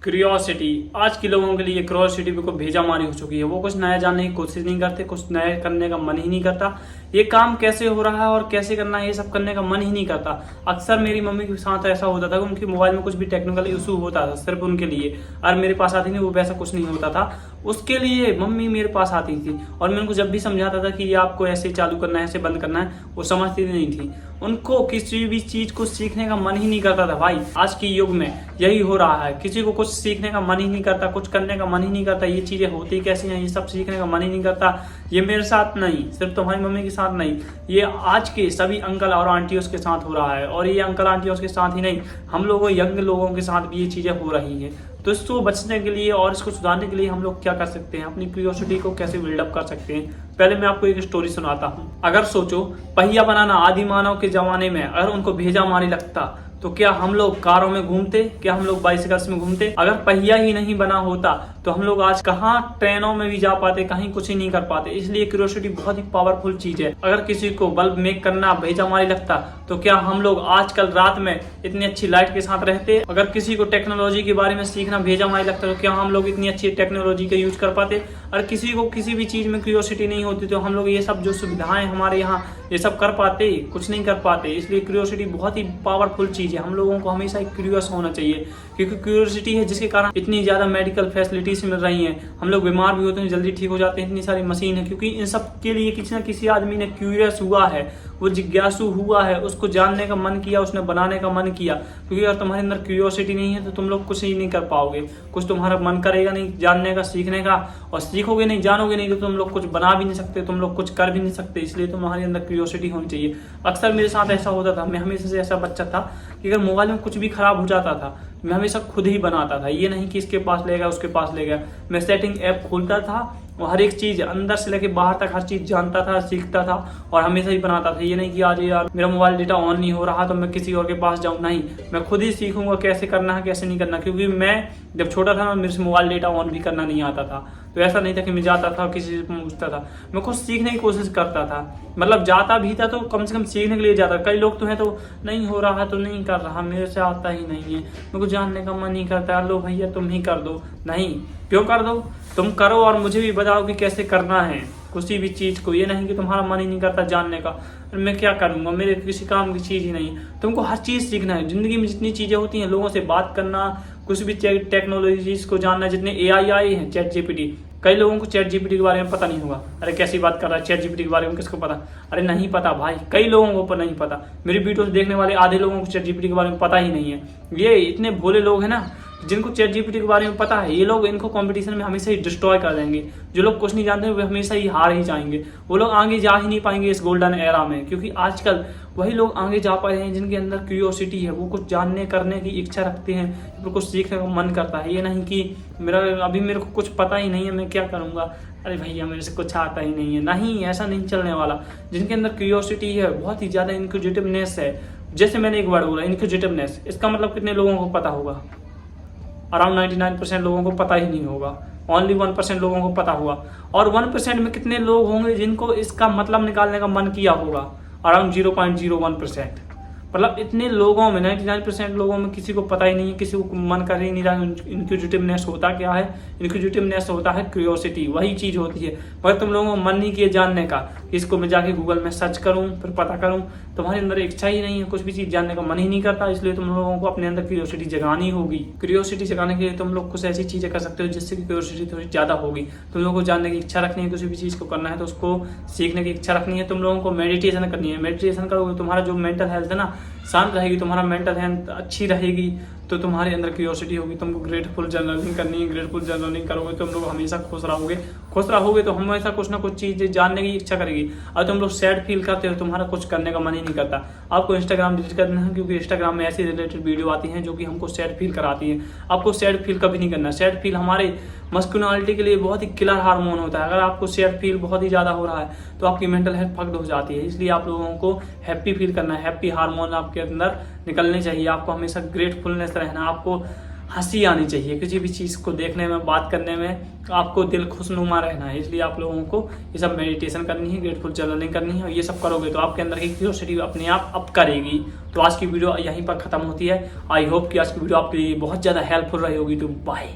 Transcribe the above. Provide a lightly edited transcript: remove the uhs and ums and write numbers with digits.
Curiosity आज के लोगों के लिए क्यूरियोसिटी को भेजा मारी हो चुकी है। वो कुछ नया जानने की कोशिश नहीं करते, कुछ नया करने का मन ही नहीं करता। ये काम कैसे हो रहा है और कैसे करना है ये सब करने का मन ही नहीं करता। अक्सर मेरी मम्मी के साथ ऐसा होता था कि उनके मोबाइल में कुछ भी टेक्निकल इशू होता था सिर्फ उनके लिए, और मेरे पास आती नहीं, वो वैसा कुछ नहीं होता था। उसके लिए मम्मी मेरे पास आती थी और मैं उनको जब भी समझाता था कि ये आपको ऐसे चालू करना है, ऐसे बंद करना है, वो समझती नहीं थी। उनको किसी भी चीज को सीखने का मन ही नहीं करता था। भाई आज के युग में यही हो रहा है, किसी को कुछ सीखने का मन ही नहीं करता, कुछ करने का मन ही नहीं करता। ये चीजें होती कैसी हैं, ये सब सीखने का मन ही नहीं करता। ये मेरे साथ नहीं, सिर्फ तुम्हारी मम्मी के साथ नहीं, ये आज के सभी अंकल और आंटियों के साथ हो रहा है। और ये अंकल आंटियों के साथ ही नहीं, हम लोगों यंग लोगों के साथ भी ये चीजें हो रही है। तो इसको बचने के लिए और इसको सुधारने के लिए हम लोग क्या कर सकते हैं, अपनी क्यूरियोसिटी को कैसे बिल्डअप कर सकते हैं। पहले मैं आपको एक स्टोरी सुनाता हूँ। अगर सोचो, पहिया बनाना आदि मानव के जमाने में अगर उनको भेजा मारी लगता तो क्या हम लोग कारों में घूमते, क्या हम लोग बाइसिकल्स में घूमते? अगर पहिया ही नहीं बना होता तो हम लोग आज कहाँ ट्रेनों में भी जा पाते, कहीं कुछ ही नहीं कर पाते। इसलिए क्यूरियोसिटी बहुत ही पावरफुल चीज है। अगर किसी को बल्ब मेक करना भेजा मारी लगता तो क्या हम लोग आजकल रात में इतनी अच्छी लाइट के साथ रहते? अगर किसी को टेक्नोलॉजी के बारे में सीखना भेजा मारी लगता तो क्या हम लोग इतनी अच्छी टेक्नोलॉजी का यूज कर पाते? और किसी को किसी भी चीज में क्यूरियोसिटी नहीं होती तो हम लोग ये सब जो सुविधाएं हमारे यहाँ ये सब कर पाते? कुछ नहीं कर पाते। इसलिए क्यूरियोसिटी बहुत ही पावरफुल चीज है। हम लोगों को हमेशा क्यूरियस होना चाहिए, क्योंकि क्यूरियोसिटी है जिसके कारण इतनी ज्यादा मेडिकल फैसिलिटीज मिल रही हैं। हम लोग बीमार भी होते हैं जल्दी ठीक हो जाते हैं, इतनी सारी मशीन है, क्योंकि इन सब के लिए किसी न किसी आदमी ने क्यूरियस हुआ है, वो जिज्ञासु हुआ है, उसको जानने का मन किया, उसने बनाने का मन किया। क्योंकि अगर तुम्हारे अंदर क्यूरियोसिटी नहीं है तो तुम लोग कुछ ही नहीं कर पाओगे। कुछ तुम्हारा मन करेगा नहीं जानने का, सीखने का, और सीखोगे नहीं, जानोगे नहीं तो तुम लोग कुछ बना भी नहीं सकते, तुम लोग कुछ कर भी नहीं सकते। इसलिए तुम्हारे अंदर क्यूरियोसिटी होनी चाहिए। अक्सर मेरे साथ ऐसा होता था, मैं हमेशा से ऐसा बच्चा था कि अगर मोबाइल में कुछ भी खराब हो जाता था मैं हमेशा खुद ही बनाता था। ये नहीं कि इसके पास ले गया उसके पास ले गया। मैं सेटिंग ऐप खोलता था और हर एक चीज अंदर से लेके बाहर तक हर चीज जानता था, सीखता था और हमेशा ही बनाता था। ये नहीं कि आज यार मेरा मोबाइल डेटा ऑन नहीं हो रहा तो मैं किसी और के पास जाऊं, नहीं, मैं खुद ही सीखूंगा कैसे करना है कैसे नहीं करना। क्योंकि मैं जब छोटा था मेरे से मोबाइल डेटा ऑन भी करना नहीं आता था। तो ऐसा नहीं था कि मैं जाता था किसी से पूछता था, मैं खुद सीखने की कोशिश करता था। मतलब जाता भी था तो कम से कम सीखने के लिए जाता। कई लोग तो हैं तो नहीं हो रहा तो नहीं कर रहा, मेरे से आता ही नहीं है, मेरे को जानने का मन नहीं करता, लो भैया तुम ही कर दो। नहीं, क्यों कर दो, तुम करो और मुझे भी बताओ कि कैसे करना है किसी भी चीज को। ये नहीं कि तुम्हारा मन ही नहीं करता जानने का, मैं क्या करूंगा, मेरे किसी काम की चीज ही नहीं। तुमको हर चीज सीखना है। जिंदगी में जितनी चीजें होती हैं, लोगों से बात करना, कुछ भी टेक्नोलॉजीज को जानना, जितने एआई आए हैं, चैट जीपीटी। कई लोगों को चैट जीपीटी के बारे में पता नहीं होगा। अरे कैसी बात कर रहा है, चैट जीपीटी के बारे में किसको पता? अरे नहीं पता भाई, कई लोगों को नहीं पता। मेरी वीडियोस देखने वाले आधे लोगों को चैट जीपीटी के बारे में पता ही नहीं है। ये इतने भोले लोग हैं ना जिनको चैट जीपीटी के बारे में पता है, ये लोग इनको कंपटीशन में हमेशा ही डिस्ट्रॉय कर देंगे। जो लोग कुछ नहीं जानते वे हमेशा ही हार ही जाएंगे, वो लोग आगे जा ही नहीं पाएंगे इस गोल्डन एरा में। क्योंकि आजकल वही लोग आगे जा पाए हैं जिनके अंदर क्यूरियोसिटी है, वो कुछ जानने करने की इच्छा रखते हैं, फिर कुछ सीखने का मन करता है। ये नहीं कि मेरे को कुछ पता ही नहीं है, मैं क्या करूंगा, अरे भैया मेरे से कुछ आता ही नहीं है। नहीं, ऐसा नहीं चलने वाला। जिनके अंदर क्यूरियोसिटी है, बहुत ही ज्यादा इंक्विजिटिवनेस है, जैसे मैंने एक वर्ड बोला इंक्विजिटिवनेस, इसका मतलब कितने लोगों को पता होगा? अराउंड 99% लोगों को पता ही नहीं होगा। ओनली 1% लोगों को पता हुआ। और 1% में कितने लोग होंगे जिनको इसका मतलब निकालने का मन किया होगा? अराउंड 0.01%। मतलब इतने लोगों में 99% लोगों में किसी को पता ही नहीं है, किसी को मन कर ही नहीं रहा। इंक्विजिटिवनेस होता क्या है? इंक्विजिटिवनेस होता है क्यूरियोसिटी, वही चीज होती है। मगर तुम लोगों को मन नहीं किया जानने का, इसको मैं जाके गूगल में सर्च करूं फिर पता करूं। तुम्हारे अंदर इच्छा ही नहीं है, कुछ भी चीज जानने का मन ही नहीं करता। इसलिए तुम लोगों को अपने अंदर क्यूरियोसिटी जगानी होगी। क्यूरियोसिटी जगाने के लिए तुम लोग कुछ ऐसी चीजें कर सकते हो जिससे कि क्यूरियोसिटी थोड़ी ज्यादा होगी। तुम लोगों को जानने की इच्छा रखनी है, किसी भी चीज को करना है तो उसको सीखने की इच्छा रखनी है। तुम लोगों को मेडिटेशन करनी है। मेडिटेशन करोगे तुम्हारा जो मेंटल हेल्थ है ना शांत रहेगी, तुम्हारा मेंटल हेल्थ अच्छी रहेगी तो तुम्हारे अंदर क्यूरियोसिटी होगी। तुमको ग्रेटफुल जर्नलिंग करनी है। ग्रेटफुल जर्नलिंग करोगे तुम लोग हमेशा खुश रहोगे। खुश रहोगे तो हमेशा कुछ ना कुछ चीज जानने की इच्छा करेगी। और तुम लोग सैड फील करते हो, तुम्हारा कुछ करने का मन ही नहीं करता। आपको इंस्टाग्राम डिलीट करना है, क्योंकि इंस्टाग्राम में ऐसी रिलेटेड वीडियो आती हैं जो कि हमको सैड फील कराती है। आपको सैड फील कभी नहीं करना। सैड फील हमारे मस्कुलिनिटी के लिए बहुत ही किलर हार्मोन होता है। अगर आपको सैड फील बहुत ही ज्यादा हो रहा है तो आपकी मेंटल हेल्थ फक्ड हो जाती है। इसलिए आप लोगों को हैप्पी फील करना है। हैप्पी हार्मोन आपके अंदर निकलने चाहिए। आपको हमेशा ग्रेटफुलनेस रहना, आपको हंसी आनी चाहिए। किसी भी चीज़ को देखने में, बात करने में आपको दिल खुशनुमा रहना है। इसलिए आप लोगों को ये सब मेडिटेशन करनी है, ग्रेटफुल जर्नलिंग करनी है। और ये सब करोगे तो आपके अंदर की क्यूरियोसिटी अपने आप अप करेगी। तो आज की वीडियो यहीं पर खत्म होती है। आई होप कि आज की वीडियो आपके लिए बहुत ज़्यादा हेल्पफुल रही होगी। तो बाय।